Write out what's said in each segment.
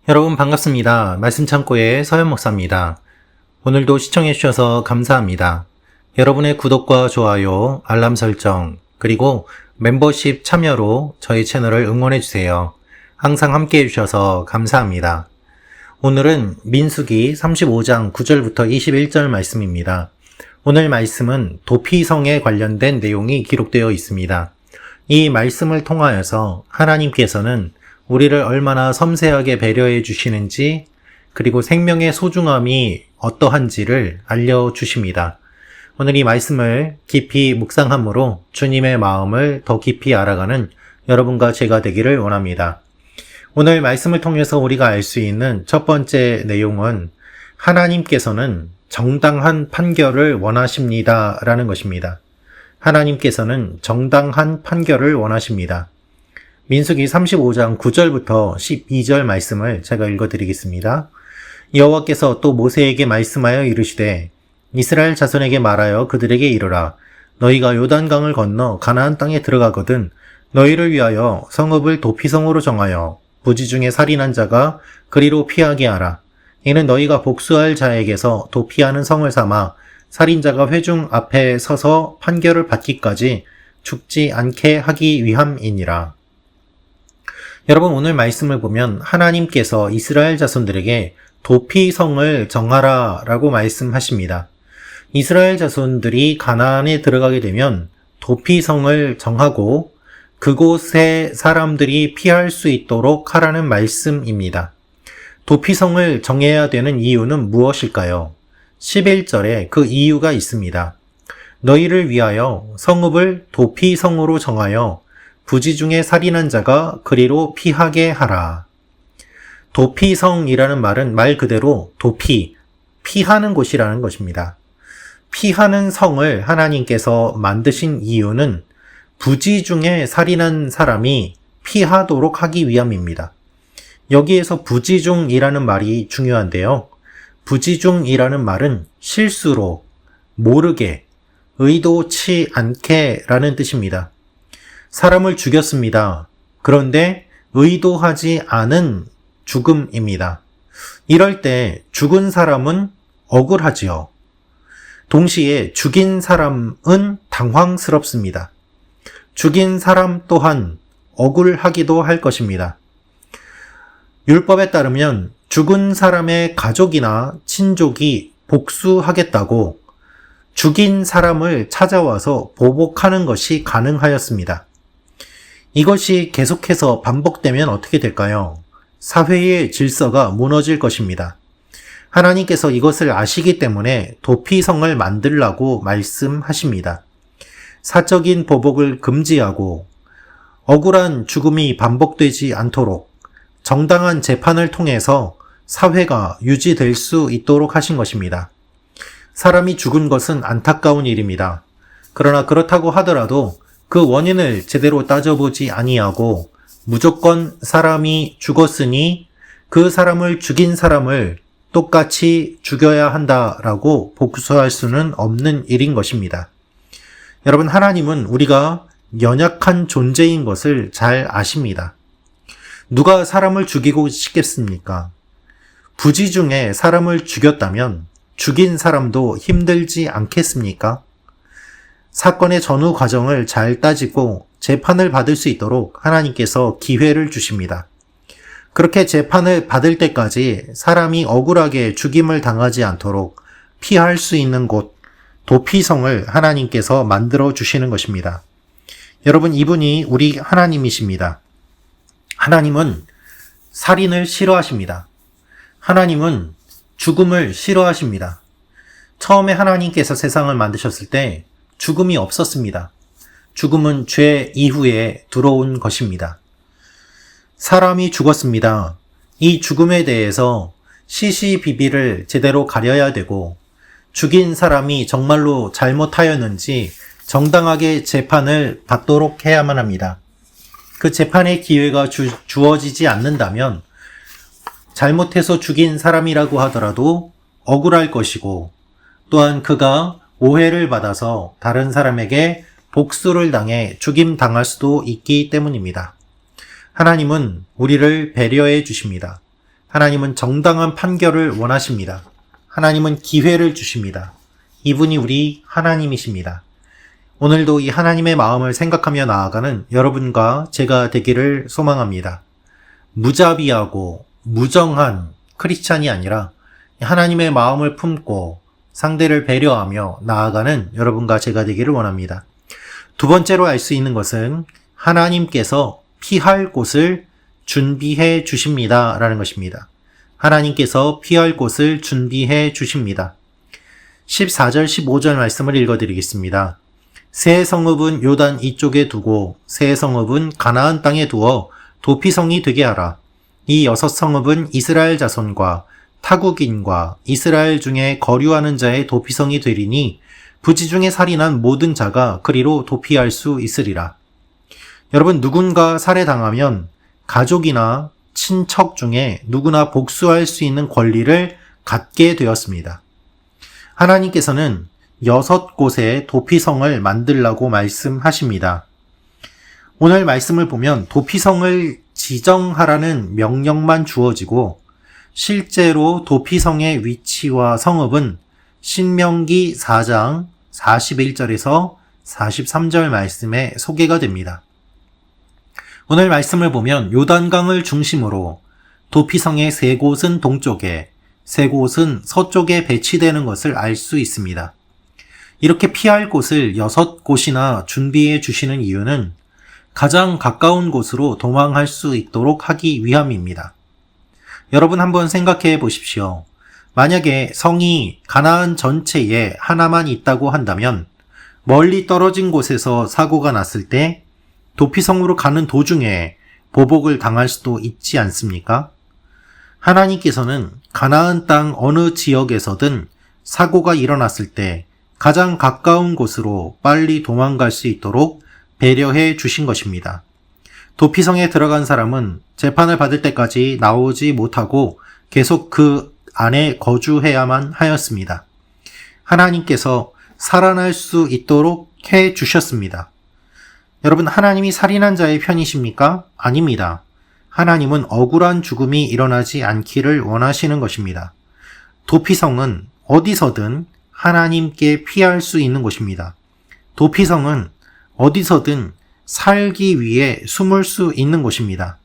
여러분 반갑습니다. 말씀창고의 서현 목사입니다. 오늘도 시청해 주셔서 감사합니다. 여러분의 구독과 좋아요, 알람 설정, 그리고 멤버십 참여로 저희 채널을 응원해 주세요. 항상 함께 해주셔서 감사합니다. 오늘은 민수기 35장 9절부터 21절 말씀입니다. 오늘 말씀은 도피성에 관련된 내용이 기록되어 있습니다. 이 말씀을 통하여서 하나님께서는 우리를 얼마나 섬세하게 배려해 주시는지, 그리고 생명의 소중함이 어떠한지를 알려주십니다. 오늘 이 말씀을 깊이 묵상함으로 주님의 마음을 더 깊이 알아가는 여러분과 제가 되기를 원합니다. 오늘 말씀을 통해서 우리가 알 수 있는 첫 번째 내용은 하나님께서는 정당한 판결을 원하십니다 라는 것입니다. 하나님께서는 정당한 판결을 원하십니다. 민수기 35장 9절부터 12절 말씀을 제가 읽어드리겠습니다. 여호와께서 또 모세에게 말씀하여 이르시되 이스라엘 자손에게 말하여 그들에게 이르라. 너희가 요단강을 건너 가나안 땅에 들어가거든 너희를 위하여 성읍을 도피성으로 정하여 부지 중에 살인한 자가 그리로 피하게 하라. 이는 너희가 복수할 자에게서 도피하는 성을 삼아 살인자가 회중 앞에 서서 판결을 받기까지 죽지 않게 하기 위함이니라. 여러분, 오늘 말씀을 보면 하나님께서 이스라엘 자손들에게 도피성을 정하라 라고 말씀하십니다. 이스라엘 자손들이 가나안에 들어가게 되면 도피성을 정하고 그곳에 사람들이 피할 수 있도록 하라는 말씀입니다. 도피성을 정해야 되는 이유는 무엇일까요? 11절에 그 이유가 있습니다. 너희를 위하여 성읍을 도피성으로 정하여 부지 중에 살인한 자가 그리로 피하게 하라. 도피성이라는 말은 말 그대로 피하는 곳이라는 것입니다. 피하는 성을 하나님께서 만드신 이유는 부지 중에 살인한 사람이 피하도록 하기 위함입니다. 여기에서 부지중이라는 말이 중요한데요. 부지중이라는 말은 실수로, 모르게, 의도치 않게 라는 뜻입니다. 사람을 죽였습니다. 그런데 의도하지 않은 죽음입니다. 이럴 때 죽은 사람은 억울하지요. 동시에 죽인 사람은 당황스럽습니다. 죽인 사람 또한 억울하기도 할 것입니다. 율법에 따르면 죽은 사람의 가족이나 친족이 복수하겠다고 죽인 사람을 찾아와서 보복하는 것이 가능하였습니다. 이것이 계속해서 반복되면 어떻게 될까요? 사회의 질서가 무너질 것입니다. 하나님께서 이것을 아시기 때문에 도피성을 만들라고 말씀하십니다. 사적인 보복을 금지하고 억울한 죽음이 반복되지 않도록 정당한 재판을 통해서 사회가 유지될 수 있도록 하신 것입니다. 사람이 죽은 것은 안타까운 일입니다. 그러나 그렇다고 하더라도 그 원인을 제대로 따져보지 아니하고 무조건 사람이 죽었으니 그 사람을 죽인 사람을 똑같이 죽여야 한다라고 복수할 수는 없는 일인 것입니다. 여러분, 하나님은 우리가 연약한 존재인 것을 잘 아십니다. 누가 사람을 죽이고 싶겠습니까? 부지 중에 사람을 죽였다면 죽인 사람도 힘들지 않겠습니까? 사건의 전후 과정을 잘 따지고 재판을 받을 수 있도록 하나님께서 기회를 주십니다. 그렇게 재판을 받을 때까지 사람이 억울하게 죽임을 당하지 않도록 피할 수 있는 곳, 도피성을 하나님께서 만들어 주시는 것입니다. 여러분, 이분이 우리 하나님이십니다. 하나님은 살인을 싫어하십니다. 하나님은 죽음을 싫어하십니다. 처음에 하나님께서 세상을 만드셨을 때 죽음이 없었습니다. 죽음은 죄 이후에 들어온 것입니다. 사람이 죽었습니다. 이 죽음에 대해서 시시비비를 제대로 가려야 되고 죽인 사람이 정말로 잘못하였는지 정당하게 재판을 받도록 해야만 합니다. 그 재판의 기회가 주어지지 않는다면 잘못해서 죽인 사람이라고 하더라도 억울할 것이고 또한 그가 오해를 받아서 다른 사람에게 복수를 당해 죽임당할 수도 있기 때문입니다. 하나님은 우리를 배려해 주십니다. 하나님은 정당한 판결을 원하십니다. 하나님은 기회를 주십니다. 이분이 우리 하나님이십니다. 오늘도 이 하나님의 마음을 생각하며 나아가는 여러분과 제가 되기를 소망합니다. 무자비하고 무정한 크리스찬이 아니라 하나님의 마음을 품고 상대를 배려하며 나아가는 여러분과 제가 되기를 원합니다. 두 번째로 알 수 있는 것은 하나님께서 피할 곳을 준비해 주십니다 라는 것입니다. 하나님께서 피할 곳을 준비해 주십니다. 14절 15절 말씀을 읽어드리겠습니다. 세 성읍은 요단 이쪽에 두고 세 성읍은 가나안 땅에 두어 도피성이 되게 하라. 이 6성읍은 이스라엘 자손과 타국인과 이스라엘 중에 거류하는 자의 도피성이 되리니 부지 중에 살인한 모든 자가 그리로 도피할 수 있으리라. 여러분, 누군가 살해당하면 가족이나 친척 중에 누구나 복수할 수 있는 권리를 갖게 되었습니다. 하나님께서는 6곳의 도피성을 만들라고 말씀하십니다. 오늘 말씀을 보면 도피성을 지정하라는 명령만 주어지고 실제로 도피성의 위치와 성읍은 신명기 4장 41절에서 43절 말씀에 소개가 됩니다. 오늘 말씀을 보면 요단강을 중심으로 도피성의 3곳은 동쪽에, 3곳은 서쪽에 배치되는 것을 알 수 있습니다. 이렇게 피할 곳을 6곳이나 준비해 주시는 이유는 가장 가까운 곳으로 도망할 수 있도록 하기 위함입니다. 여러분 한번 생각해 보십시오. 만약에 성이 가나안 전체에 하나만 있다고 한다면 멀리 떨어진 곳에서 사고가 났을 때 도피성으로 가는 도중에 보복을 당할 수도 있지 않습니까? 하나님께서는 가나안 땅 어느 지역에서든 사고가 일어났을 때 가장 가까운 곳으로 빨리 도망갈 수 있도록 배려해 주신 것입니다. 도피성에 들어간 사람은 재판을 받을 때까지 나오지 못하고 계속 그 안에 거주해야만 하였습니다. 하나님께서 살아날 수 있도록 해 주셨습니다. 여러분, 하나님이 살인한 자의 편이십니까? 아닙니다. 하나님은 억울한 죽음이 일어나지 않기를 원하시는 것입니다. 도피성은 어디서든 하나님께 피할 수 있는 곳입니다. 도피성은 어디서든 살기 위해 숨을 수 있는 곳입니다.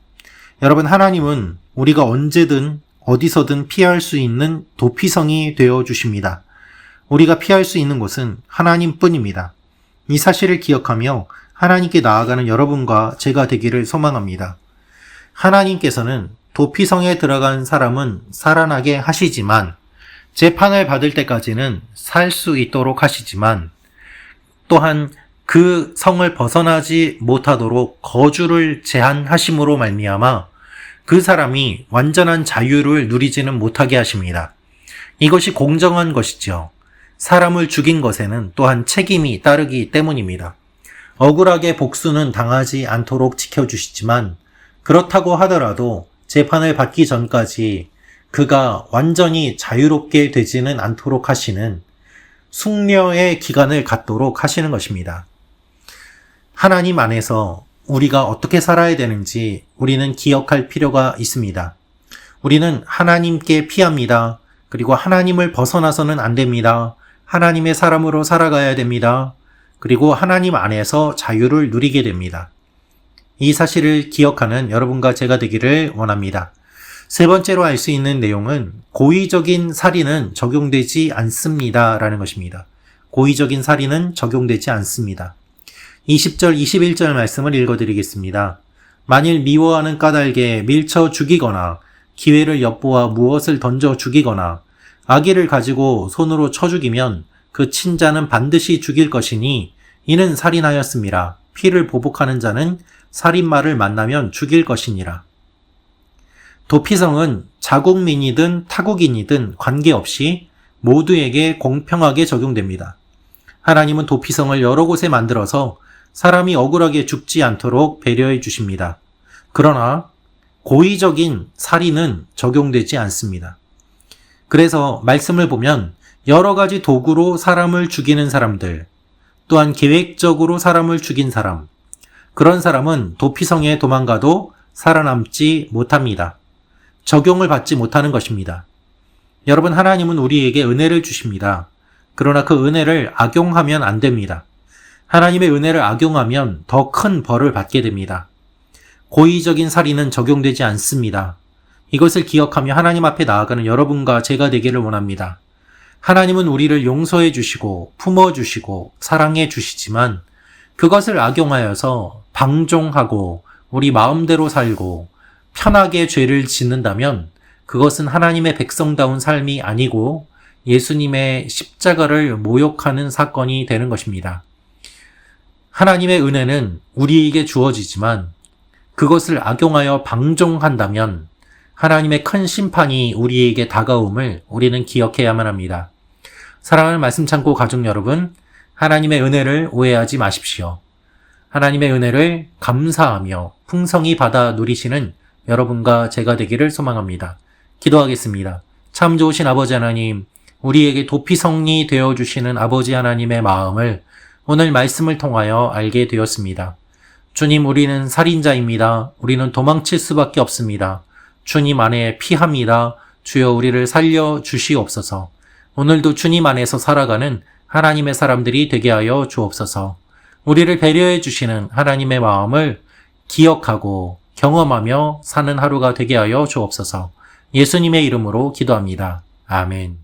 여러분, 하나님은 우리가 언제든 어디서든 피할 수 있는 도피성이 되어 주십니다. 우리가 피할 수 있는 곳은 하나님뿐입니다. 이 사실을 기억하며 하나님께 나아가는 여러분과 제가 되기를 소망합니다. 하나님께서는 도피성에 들어간 사람은 살아나게 하시지만 재판을 받을 때까지는 살 수 있도록 하시지만 또한 그 성을 벗어나지 못하도록 거주를 제한하심으로 말미암아 그 사람이 완전한 자유를 누리지는 못하게 하십니다. 이것이 공정한 것이죠. 사람을 죽인 것에는 또한 책임이 따르기 때문입니다. 억울하게 복수는 당하지 않도록 지켜주시지만 그렇다고 하더라도 재판을 받기 전까지 그가 완전히 자유롭게 되지는 않도록 하시는 숙려의 기간을 갖도록 하시는 것입니다. 하나님 안에서 우리가 어떻게 살아야 되는지 우리는 기억할 필요가 있습니다. 우리는 하나님께 피합니다. 그리고 하나님을 벗어나서는 안 됩니다. 하나님의 사람으로 살아가야 됩니다. 그리고 하나님 안에서 자유를 누리게 됩니다. 이 사실을 기억하는 여러분과 제가 되기를 원합니다. 세 번째로 알 수 있는 내용은 고의적인 살인은 적용되지 않습니다 라는 것입니다. 고의적인 살인은 적용되지 않습니다. 20절, 21절 말씀을 읽어드리겠습니다. 만일 미워하는 까닭에 밀쳐 죽이거나 기회를 엿보아 무엇을 던져 죽이거나 아기를 가지고 손으로 쳐 죽이면 그 친자는 반드시 죽일 것이니 이는 살인하였음이라. 피를 보복하는 자는 살인마를 만나면 죽일 것이니라. 도피성은 자국민이든 타국인이든 관계없이 모두에게 공평하게 적용됩니다. 하나님은 도피성을 여러 곳에 만들어서 사람이 억울하게 죽지 않도록 배려해 주십니다. 그러나 고의적인 살인은 적용되지 않습니다. 그래서 말씀을 보면 여러 가지 도구로 사람을 죽이는 사람들, 또한 계획적으로 사람을 죽인 사람, 그런 사람은 도피성에 도망가도 살아남지 못합니다. 적용을 받지 못하는 것입니다. 여러분, 하나님은 우리에게 은혜를 주십니다. 그러나 그 은혜를 악용하면 안 됩니다. 하나님의 은혜를 악용하면 더 큰 벌을 받게 됩니다. 고의적인 살인은 적용되지 않습니다. 이것을 기억하며 하나님 앞에 나아가는 여러분과 제가 되기를 원합니다. 하나님은 우리를 용서해 주시고 품어 주시고 사랑해 주시지만 그것을 악용하여서 방종하고 우리 마음대로 살고 편하게 죄를 짓는다면 그것은 하나님의 백성다운 삶이 아니고 예수님의 십자가를 모욕하는 사건이 되는 것입니다. 하나님의 은혜는 우리에게 주어지지만 그것을 악용하여 방종한다면 하나님의 큰 심판이 우리에게 다가옴을 우리는 기억해야만 합니다. 사랑하는 말씀 창고 가족 여러분, 하나님의 은혜를 오해하지 마십시오. 하나님의 은혜를 감사하며 풍성히 받아 누리시는 여러분과 제가 되기를 소망합니다. 기도하겠습니다. 참 좋으신 아버지 하나님, 우리에게 도피성리 되어주시는 아버지 하나님의 마음을 오늘 말씀을 통하여 알게 되었습니다. 주님, 우리는 살인자입니다. 우리는 도망칠 수밖에 없습니다. 주님 안에 피합니다. 주여 우리를 살려 주시옵소서. 오늘도 주님 안에서 살아가는 하나님의 사람들이 되게 하여 주옵소서. 우리를 배려해 주시는 하나님의 마음을 기억하고 경험하며 사는 하루가 되게 하여 주옵소서. 예수님의 이름으로 기도합니다. 아멘.